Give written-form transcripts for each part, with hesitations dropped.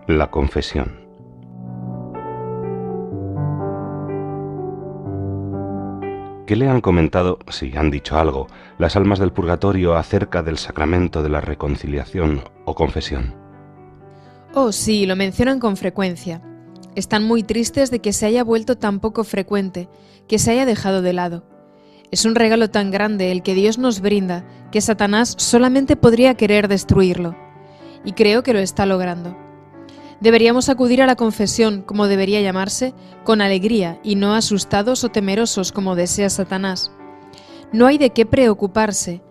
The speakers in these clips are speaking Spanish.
La confesión. ¿Qué le han comentado, si han dicho algo, las almas del purgatorio acerca del sacramento de la reconciliación o confesión? Oh, sí, lo mencionan con frecuencia. Están muy tristes de que se haya vuelto tan poco frecuente, que se haya dejado de lado. Es un regalo tan grande el que Dios nos brinda, que Satanás solamente podría querer destruirlo. Y creo que lo está logrando. Deberíamos acudir a la confesión, como debería llamarse, con alegría y no asustados o temerosos como desea Satanás. No hay de qué preocuparse,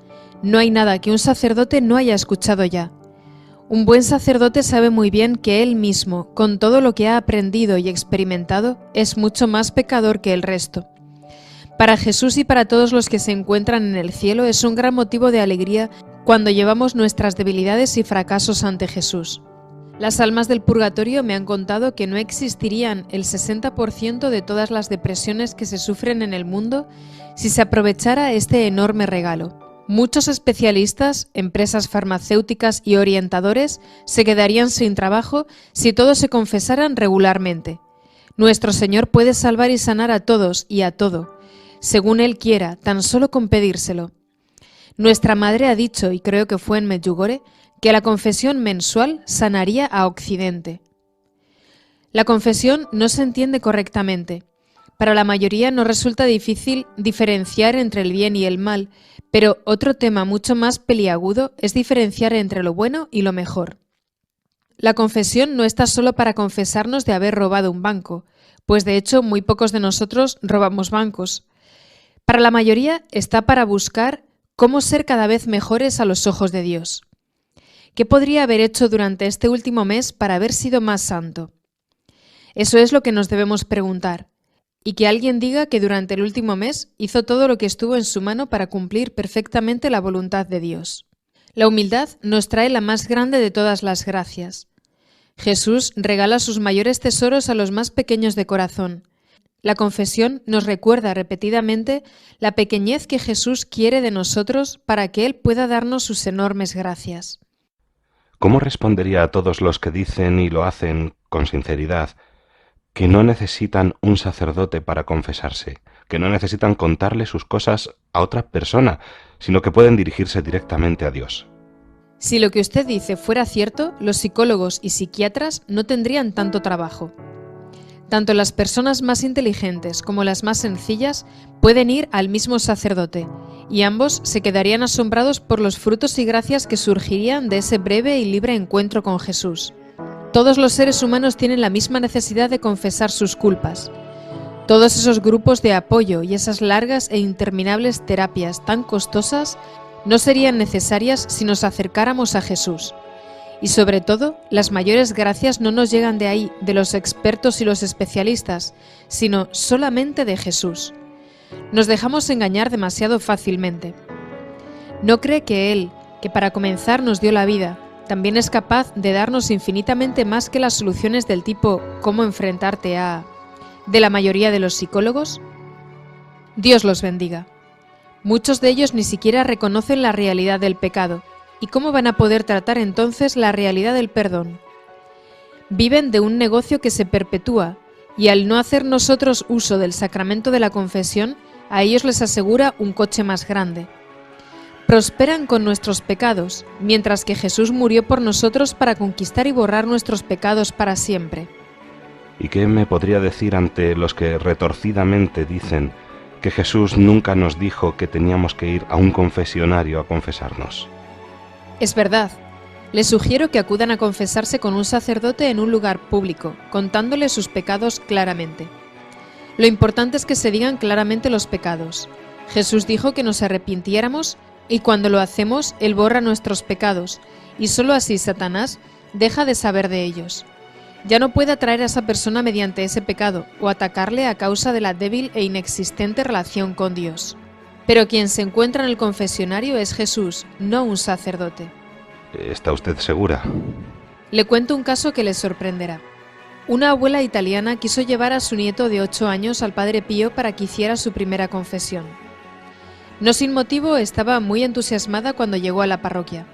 no hay nada que un sacerdote no haya escuchado ya. Un buen sacerdote sabe muy bien que él mismo, con todo lo que ha aprendido y experimentado, es mucho más pecador que el resto. Para Jesús y para todos los que se encuentran en el cielo es un gran motivo de alegría cuando llevamos nuestras debilidades y fracasos ante Jesús. Las almas del purgatorio me han contado que no existirían el 60% de todas las depresiones que se sufren en el mundo si se aprovechara este enorme regalo. Muchos especialistas, empresas farmacéuticas y orientadores se quedarían sin trabajo si todos se confesaran regularmente. Nuestro Señor puede salvar y sanar a todos y a todo, según Él quiera, tan solo con pedírselo. Nuestra madre ha dicho, y creo que fue en Medjugorje, que la confesión mensual sanaría a Occidente. La confesión no se entiende correctamente. Para la mayoría nos resulta difícil diferenciar entre el bien y el mal, pero otro tema mucho más peliagudo es diferenciar entre lo bueno y lo mejor. La confesión no está solo para confesarnos de haber robado un banco, pues de hecho muy pocos de nosotros robamos bancos. Para la mayoría está para buscar cómo ser cada vez mejores a los ojos de Dios. ¿Qué podría haber hecho durante este último mes para haber sido más santo? Eso es lo que nos debemos preguntar. Y que alguien diga que durante el último mes hizo todo lo que estuvo en su mano para cumplir perfectamente la voluntad de Dios. La humildad nos trae la más grande de todas las gracias. Jesús regala sus mayores tesoros a los más pequeños de corazón. La confesión nos recuerda repetidamente la pequeñez que Jesús quiere de nosotros para que Él pueda darnos sus enormes gracias. ¿Cómo respondería a todos los que dicen y lo hacen con sinceridad que no necesitan un sacerdote para confesarse, que no necesitan contarle sus cosas a otra persona, sino que pueden dirigirse directamente a Dios? Si lo que usted dice fuera cierto, los psicólogos y psiquiatras no tendrían tanto trabajo. Tanto las personas más inteligentes como las más sencillas pueden ir al mismo sacerdote, y ambos se quedarían asombrados por los frutos y gracias que surgirían de ese breve y libre encuentro con Jesús. Todos los seres humanos tienen la misma necesidad de confesar sus culpas. Todos esos grupos de apoyo y esas largas e interminables terapias tan costosas no serían necesarias si nos acercáramos a Jesús. Y sobre todo, las mayores gracias no nos llegan de ahí, de los expertos y los especialistas, sino solamente de Jesús. Nos dejamos engañar demasiado fácilmente. ¿No cree que Él, que para comenzar nos dio la vida, también es capaz de darnos infinitamente más que las soluciones del tipo «¿cómo enfrentarte a...» de la mayoría de los psicólogos? Dios los bendiga. Muchos de ellos ni siquiera reconocen la realidad del pecado. ¿Y cómo van a poder tratar entonces la realidad del perdón? Viven de un negocio que se perpetúa, y al no hacer nosotros uso del sacramento de la confesión, a ellos les asegura un coche más grande. Prosperan con nuestros pecados, mientras que Jesús murió por nosotros para conquistar y borrar nuestros pecados para siempre. ¿Y qué me podría decir ante los que retorcidamente dicen que Jesús nunca nos dijo que teníamos que ir a un confesionario a confesarnos? Es verdad. Les sugiero que acudan a confesarse con un sacerdote en un lugar público, contándole sus pecados claramente. Lo importante es que se digan claramente los pecados. Jesús dijo que nos arrepintiéramos y cuando lo hacemos, Él borra nuestros pecados y solo así Satanás deja de saber de ellos. Ya no puede atraer a esa persona mediante ese pecado o atacarle a causa de la débil e inexistente relación con Dios. Pero quien se encuentra en el confesionario es Jesús, no un sacerdote. ¿Está usted segura? Le cuento un caso que le sorprenderá. Una abuela italiana quiso llevar a su nieto de 8 años al Padre Pío para que hiciera su primera confesión. No sin motivo estaba muy entusiasmada cuando llegó a la parroquia.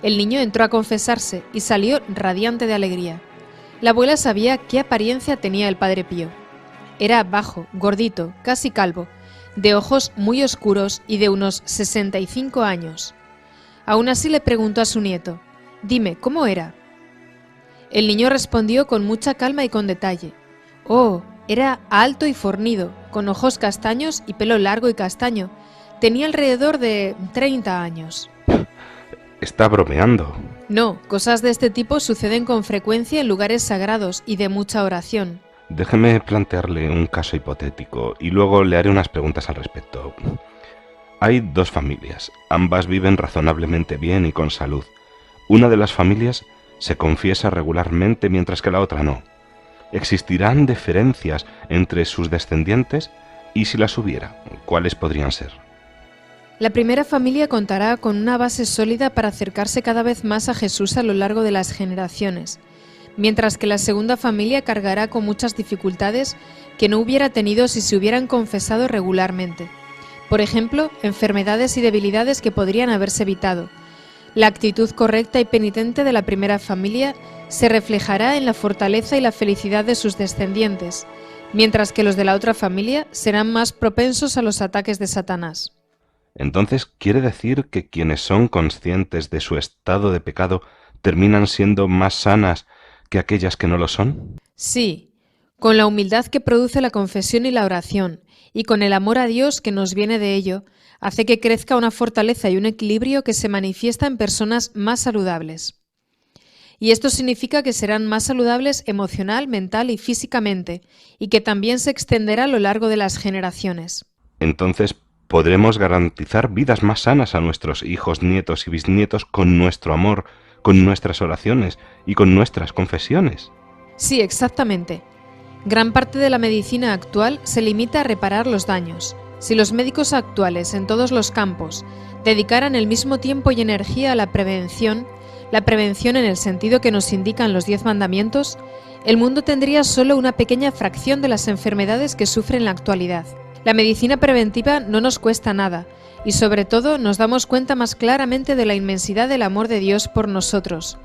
El niño entró a confesarse y salió radiante de alegría. La abuela sabía qué apariencia tenía el Padre Pío. Era bajo, gordito, casi calvo, de ojos muy oscuros y de unos 65 años. Aún así le preguntó a su nieto: «Dime, ¿cómo era?». El niño respondió con mucha calma y con detalle: «Oh, era alto y fornido, con ojos castaños y pelo largo y castaño. Tenía alrededor de 30 años». Está bromeando. No, cosas de este tipo suceden con frecuencia en lugares sagrados y de mucha oración. Déjeme plantearle un caso hipotético y luego le haré unas preguntas al respecto. Hay dos familias, ambas viven razonablemente bien y con salud. Una de las familias se confiesa regularmente mientras que la otra no. ¿Existirán diferencias entre sus descendientes? Y si las hubiera, ¿cuáles podrían ser? La primera familia contará con una base sólida para acercarse cada vez más a Jesús a lo largo de las generaciones, mientras que la segunda familia cargará con muchas dificultades que no hubiera tenido si se hubieran confesado regularmente. Por ejemplo, enfermedades y debilidades que podrían haberse evitado. La actitud correcta y penitente de la primera familia se reflejará en la fortaleza y la felicidad de sus descendientes, mientras que los de la otra familia serán más propensos a los ataques de Satanás. Entonces, ¿quiere decir que quienes son conscientes de su estado de pecado terminan siendo más sanas que aquellas que no lo son? Sí, con la humildad que produce la confesión y la oración, y con el amor a Dios que nos viene de ello, hace que crezca una fortaleza y un equilibrio que se manifiesta en personas más saludables. Y esto significa que serán más saludables emocional, mental y físicamente, y que también se extenderá a lo largo de las generaciones. Entonces, podremos garantizar vidas más sanas a nuestros hijos, nietos y bisnietos con nuestro amor, con nuestras oraciones y con nuestras confesiones. Sí, exactamente. Gran parte de la medicina actual se limita a reparar los daños. Si los médicos actuales en todos los campos dedicaran el mismo tiempo y energía a la prevención en el sentido que nos indican los 10 mandamientos, el mundo tendría solo una pequeña fracción de las enfermedades que sufre en la actualidad. La medicina preventiva no nos cuesta nada y sobre todo nos damos cuenta más claramente de la inmensidad del amor de Dios por nosotros.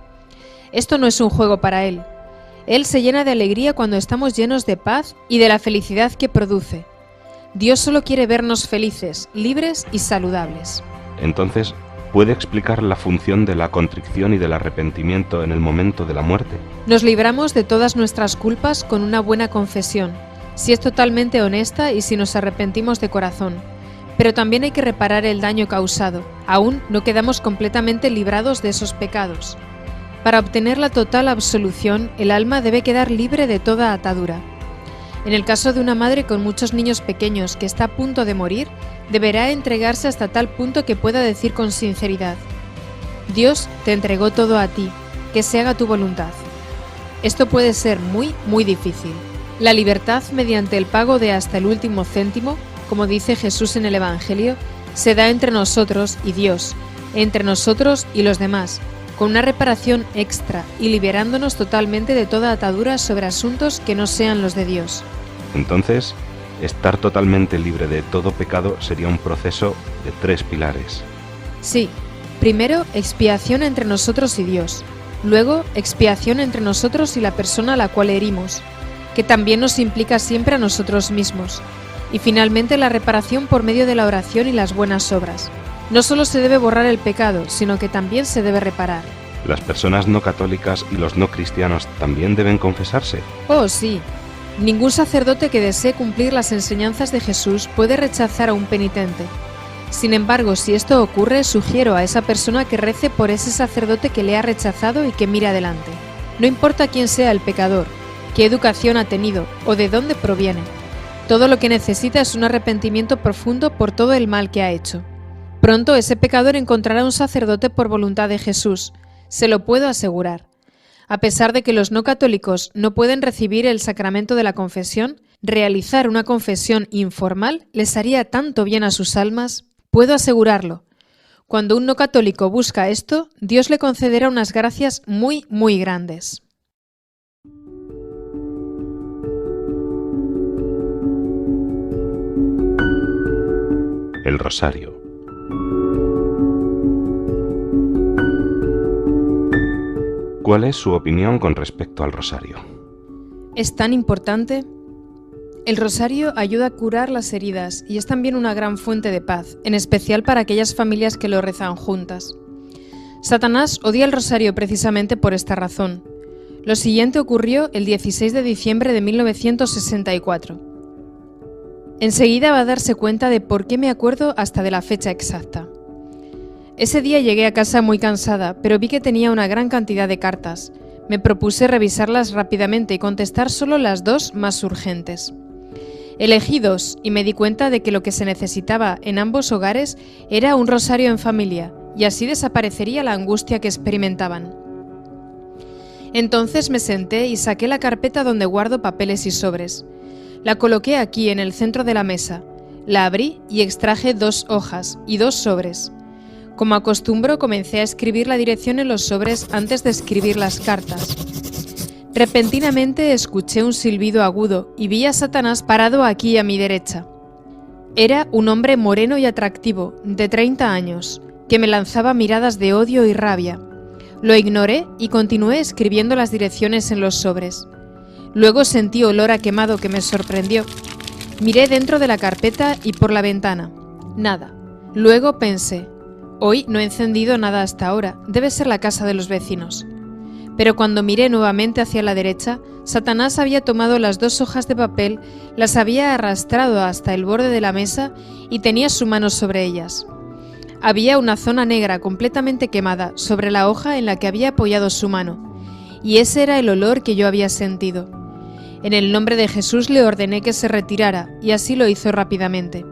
Esto no es un juego para Él. Él se llena de alegría cuando estamos llenos de paz y de la felicidad que produce. Dios solo quiere vernos felices, libres y saludables. Entonces, ¿puede explicar la función de la contrición y del arrepentimiento en el momento de la muerte? Nos libramos de todas nuestras culpas con una buena confesión, si es totalmente honesta y si nos arrepentimos de corazón. Pero también hay que reparar el daño causado. Aún no quedamos completamente librados de esos pecados. Para obtener la total absolución, el alma debe quedar libre de toda atadura. En el caso de una madre con muchos niños pequeños que está a punto de morir, deberá entregarse hasta tal punto que pueda decir con sinceridad: Dios te entregó todo a ti, que se haga tu voluntad. Esto puede ser muy, muy difícil. La libertad mediante el pago de hasta el último céntimo, como dice Jesús en el Evangelio, se da entre nosotros y Dios, entre nosotros y los demás, con una reparación extra y liberándonos totalmente de toda atadura sobre asuntos que no sean los de Dios. Entonces, estar totalmente libre de todo pecado sería un proceso de 3 pilares. Sí, primero expiación entre nosotros y Dios, luego expiación entre nosotros y la persona a la cual herimos, que también nos implica siempre a nosotros mismos, y finalmente la reparación por medio de la oración y las buenas obras. No solo se debe borrar el pecado, sino que también se debe reparar. ¿Las personas no católicas y los no cristianos también deben confesarse? Oh, sí. Ningún sacerdote que desee cumplir las enseñanzas de Jesús puede rechazar a un penitente. Sin embargo, si esto ocurre, sugiero a esa persona que rece por ese sacerdote que le ha rechazado y que mire adelante. No importa quién sea el pecador, qué educación ha tenido o de dónde proviene. Todo lo que necesita es un arrepentimiento profundo por todo el mal que ha hecho. Pronto ese pecador encontrará un sacerdote por voluntad de Jesús, se lo puedo asegurar. A pesar de que los no católicos no pueden recibir el sacramento de la confesión, realizar una confesión informal les haría tanto bien a sus almas, puedo asegurarlo. Cuando un no católico busca esto, Dios le concederá unas gracias muy, muy grandes. El rosario. ¿Cuál es su opinión con respecto al rosario? es tan importante. El rosario ayuda a curar las heridas y es también una gran fuente de paz, en especial para aquellas familias que lo rezan juntas. Satanás odia el rosario precisamente por esta razón. Lo siguiente ocurrió el 16 de diciembre de 1964. Enseguida va a darse cuenta de por qué me acuerdo hasta de la fecha exacta. Ese día llegué a casa muy cansada, pero vi que tenía una gran cantidad de cartas. Me propuse revisarlas rápidamente y contestar solo las 2 más urgentes. Elegí 2 y me di cuenta de que lo que se necesitaba en ambos hogares era un rosario en familia, y así desaparecería la angustia que experimentaban. Entonces me senté y saqué la carpeta donde guardo papeles y sobres. La coloqué aquí en el centro de la mesa, la abrí y extraje 2 hojas y 2 sobres. Como acostumbro, comencé a escribir la dirección en los sobres antes de escribir las cartas. Repentinamente escuché un silbido agudo y vi a Satanás parado aquí a mi derecha. Era un hombre moreno y atractivo, de 30 años, que me lanzaba miradas de odio y rabia. Lo ignoré y continué escribiendo las direcciones en los sobres. Luego sentí olor a quemado que me sorprendió. Miré dentro de la carpeta y por la ventana. Nada. Luego pensé, hoy no he encendido nada hasta ahora, debe ser la casa de los vecinos. Pero cuando miré nuevamente hacia la derecha, Satanás había tomado las 2 hojas de papel, las había arrastrado hasta el borde de la mesa y tenía su mano sobre ellas. Había una zona negra completamente quemada sobre la hoja en la que había apoyado su mano, y ese era el olor que yo había sentido. En el nombre de Jesús le ordené que se retirara, y así lo hizo rápidamente.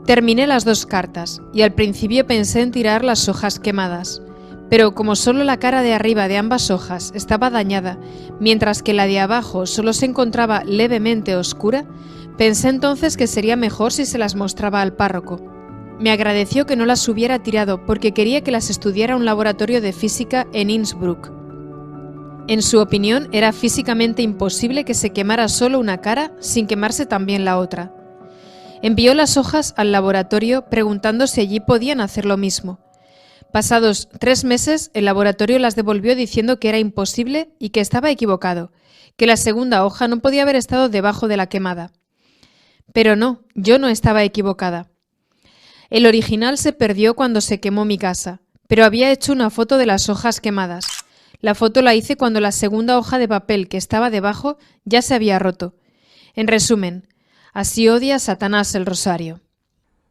Terminé las 2 cartas, y al principio pensé en tirar las hojas quemadas, pero como solo la cara de arriba de ambas hojas estaba dañada, mientras que la de abajo solo se encontraba levemente oscura, pensé entonces que sería mejor si se las mostraba al párroco. Me agradeció que no las hubiera tirado porque quería que las estudiara un laboratorio de física en Innsbruck. En su opinión, era físicamente imposible que se quemara solo una cara sin quemarse también la otra. Envió las hojas al laboratorio preguntando si allí podían hacer lo mismo. Pasados 3 meses, el laboratorio las devolvió diciendo que era imposible y que estaba equivocado, que la segunda hoja no podía haber estado debajo de la quemada. Pero no, yo no estaba equivocada. El original se perdió cuando se quemó mi casa, pero había hecho una foto de las hojas quemadas. La foto la hice cuando la segunda hoja de papel que estaba debajo ya se había roto. En resumen, así odia Satanás el rosario.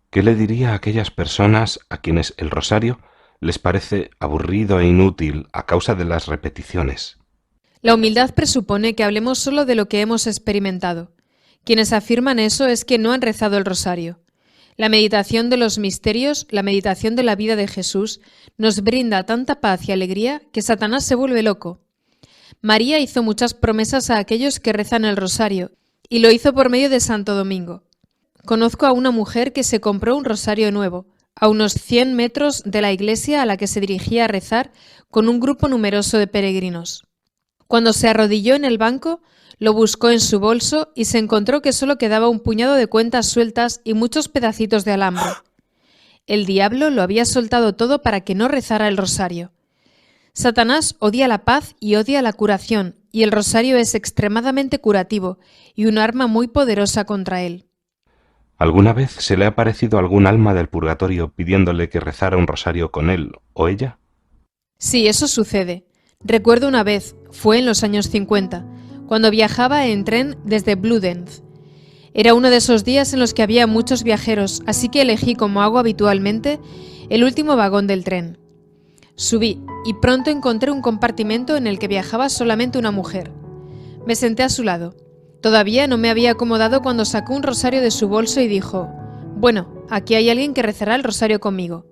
¿Qué le diría a aquellas personas a quienes el rosario les parece aburrido e inútil a causa de las repeticiones? La humildad presupone que hablemos solo de lo que hemos experimentado. Quienes afirman eso es que no han rezado el rosario. La meditación de los misterios, la meditación de la vida de Jesús, nos brinda tanta paz y alegría que Satanás se vuelve loco. María hizo muchas promesas a aquellos que rezan el rosario, y lo hizo por medio de Santo Domingo. Conozco a una mujer que se compró un rosario nuevo, a unos 100 metros de la iglesia a la que se dirigía a rezar con un grupo numeroso de peregrinos. Cuando se arrodilló en el banco, lo buscó en su bolso y se encontró que solo quedaba un puñado de cuentas sueltas y muchos pedacitos de alambre. El diablo lo había soltado todo para que no rezara el rosario. Satanás odia la paz y odia la curación, y el rosario es extremadamente curativo y un arma muy poderosa contra él. ¿Alguna vez se le ha aparecido algún alma del purgatorio pidiéndole que rezara un rosario con él o ella? Sí, eso sucede. Recuerdo una vez, fue en los años 50, cuando viajaba en tren desde Bludenz. Era uno de esos días en los que había muchos viajeros, así que elegí, como hago habitualmente, el último vagón del tren. Subí y pronto encontré un compartimento en el que viajaba solamente una mujer. Me senté a su lado. Todavía no me había acomodado cuando sacó un rosario de su bolso y dijo: «Bueno, aquí hay alguien que rezará el rosario conmigo».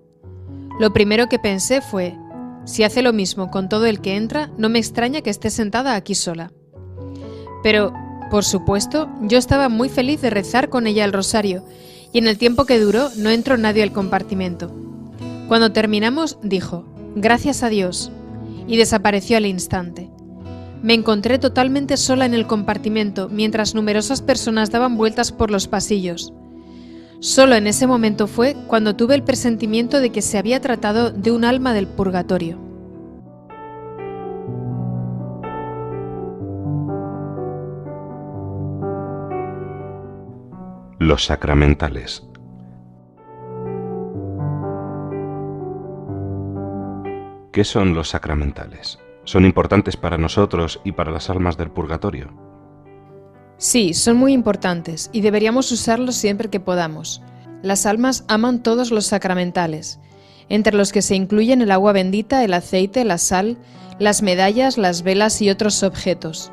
Lo primero que pensé fue: si hace lo mismo con todo el que entra, no me extraña que esté sentada aquí sola. Pero, por supuesto, yo estaba muy feliz de rezar con ella el rosario, y en el tiempo que duró no entró nadie al compartimento. Cuando terminamos, dijo: «Gracias a Dios», y desapareció al instante. Me encontré totalmente sola en el compartimento mientras numerosas personas daban vueltas por los pasillos. Solo en ese momento fue cuando tuve el presentimiento de que se había tratado de un alma del purgatorio. Los sacramentales. ¿Qué son los sacramentales? ¿Son importantes para nosotros y para las almas del purgatorio? Sí, son muy importantes y deberíamos usarlos siempre que podamos. Las almas aman todos los sacramentales, entre los que se incluyen el agua bendita, el aceite, la sal, las medallas, las velas y otros objetos.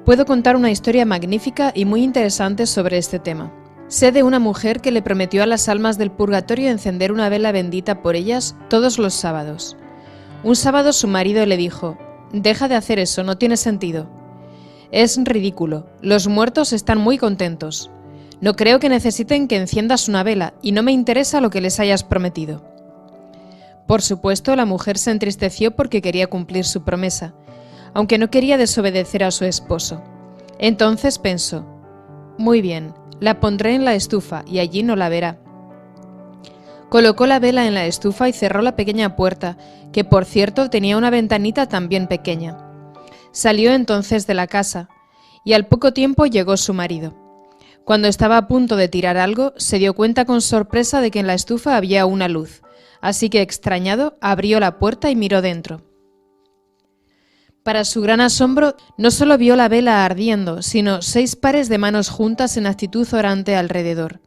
Puedo contar una historia magnífica y muy interesante sobre este tema. Sé de una mujer que le prometió a las almas del purgatorio encender una vela bendita por ellas todos los sábados. Un sábado su marido le dijo: «Deja de hacer eso, no tiene sentido. Es ridículo, los muertos están muy contentos. No creo que necesiten que enciendas una vela y no me interesa lo que les hayas prometido». Por supuesto, la mujer se entristeció porque quería cumplir su promesa, aunque no quería desobedecer a su esposo. Entonces pensó: «Muy bien, la pondré en la estufa y allí no la verá». Colocó la vela en la estufa y cerró la pequeña puerta, que por cierto tenía una ventanita también pequeña. Salió entonces de la casa, y al poco tiempo llegó su marido. Cuando estaba a punto de tirar algo, se dio cuenta con sorpresa de que en la estufa había una luz, así que extrañado abrió la puerta y miró dentro. Para su gran asombro, no solo vio la vela ardiendo, sino 6 pares de manos juntas en actitud orante alrededor.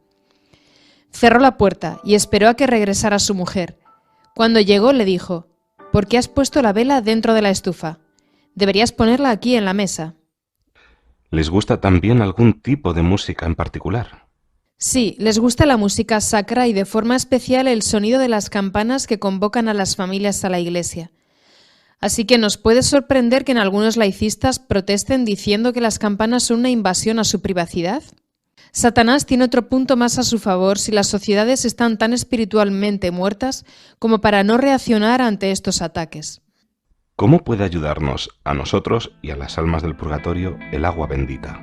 Cerró la puerta y esperó a que regresara su mujer. Cuando llegó le dijo: «¿Por qué has puesto la vela dentro de la estufa? Deberías ponerla aquí en la mesa». ¿Les gusta también algún tipo de música en particular? Sí, les gusta la música sacra y de forma especial el sonido de las campanas que convocan a las familias a la iglesia. Así que nos puede sorprender que en algunos laicistas protesten diciendo que las campanas son una invasión a su privacidad. Satanás tiene otro punto más a su favor si las sociedades están tan espiritualmente muertas como para no reaccionar ante estos ataques. ¿Cómo puede ayudarnos a nosotros y a las almas del purgatorio el agua bendita?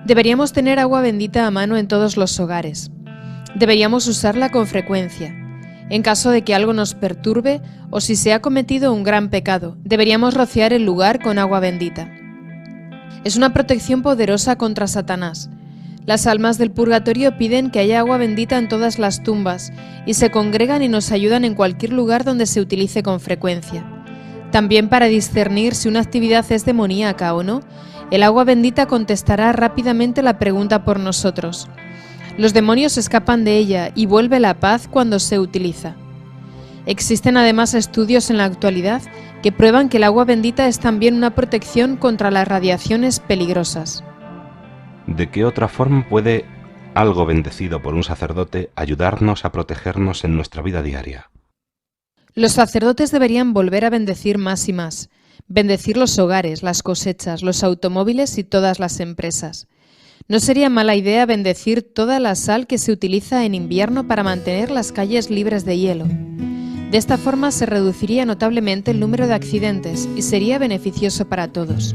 Deberíamos tener agua bendita a mano en todos los hogares. Deberíamos usarla con frecuencia. En caso de que algo nos perturbe o si se ha cometido un gran pecado, deberíamos rociar el lugar con agua bendita. Es una protección poderosa contra Satanás. Las almas del purgatorio piden que haya agua bendita en todas las tumbas y se congregan y nos ayudan en cualquier lugar donde se utilice con frecuencia. También para discernir si una actividad es demoníaca o no, el agua bendita contestará rápidamente la pregunta por nosotros. Los demonios escapan de ella y vuelve la paz cuando se utiliza. Existen además estudios en la actualidad que prueban que el agua bendita es también una protección contra las radiaciones peligrosas. ¿De qué otra forma puede algo bendecido por un sacerdote ayudarnos a protegernos en nuestra vida diaria? Los sacerdotes deberían volver a bendecir más y más. Bendecir los hogares, las cosechas, los automóviles y todas las empresas. No sería mala idea bendecir toda la sal que se utiliza en invierno para mantener las calles libres de hielo. De esta forma se reduciría notablemente el número de accidentes y sería beneficioso para todos.